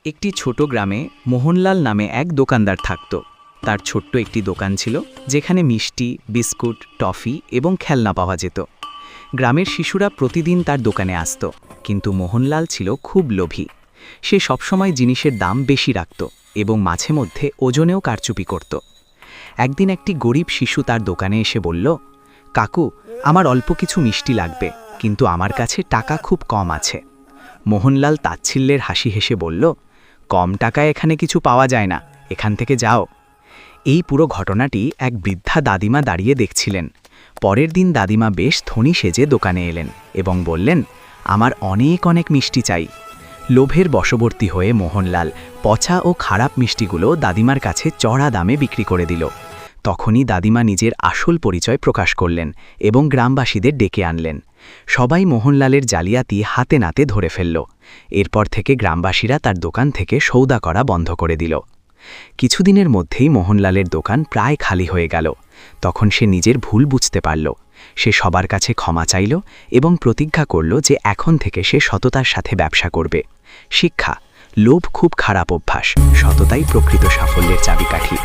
একটি ছোট গ্রামে মোহনলাল নামে এক দোকানদার থাকত। তার ছোট্ট একটি দোকান ছিল, যেখানে মিষ্টি, বিস্কুট, টফি এবং খেলনা পাওয়া যেত। গ্রামের শিশুরা প্রতিদিন তার দোকানে আসত, কিন্তু মোহনলাল ছিল খুব লোভী। সে সবসময় জিনিসের দাম বেশি রাখত এবং মাঝে মধ্যে ওজনেও কারচুপি করত। একদিন একটি গরিব শিশু তার দোকানে এসে বলল, কাকু, আমার অল্প কিছু মিষ্টি লাগবে, কিন্তু আমার কাছে টাকা খুব কম আছে। মোহনলাল তাচ্ছিল্যের হাসি হেসে বলল, কম টাকায় এখানে কিছু পাওয়া যায় না, এখান থেকে যাও। এই পুরো ঘটনাটি এক বৃদ্ধা দাদিমা দাঁড়িয়ে দেখছিলেন। পরের দিন দাদিমা বেশ ধনী সেজে দোকানে এলেন এবং বললেন, আমার অনেক অনেক মিষ্টি চাই। লোভের বশবর্তী হয়ে মোহনলাল পচা ও খারাপ মিষ্টিগুলো দাদিমার কাছে চড়া দামে বিক্রি করে দিল। তখনই দাদিমা নিজের আসল পরিচয় প্রকাশ করলেন এবং গ্রামবাসীদের ডেকে আনলেন। সবাই মোহনলালের জালিয়াতি হাতে নাতে ধরে ফেলল। এরপর থেকে গ্রামবাসীরা তার দোকান থেকে সৌদা করা বন্ধ করে দিল। কিছুদিনের মধ্যেই মোহনলালের দোকান প্রায় খালি হয়ে গেল। তখন সে নিজের ভুল বুঝতে পারল। সে সবার কাছে ক্ষমা চাইল এবং প্রতিজ্ঞা করল যে এখন থেকে সে সততার সাথে ব্যবসা করবে। শিক্ষা: লোভ খুব খারাপ অভ্যাস, সততাই প্রকৃত সাফল্যের চাবিকাঠি।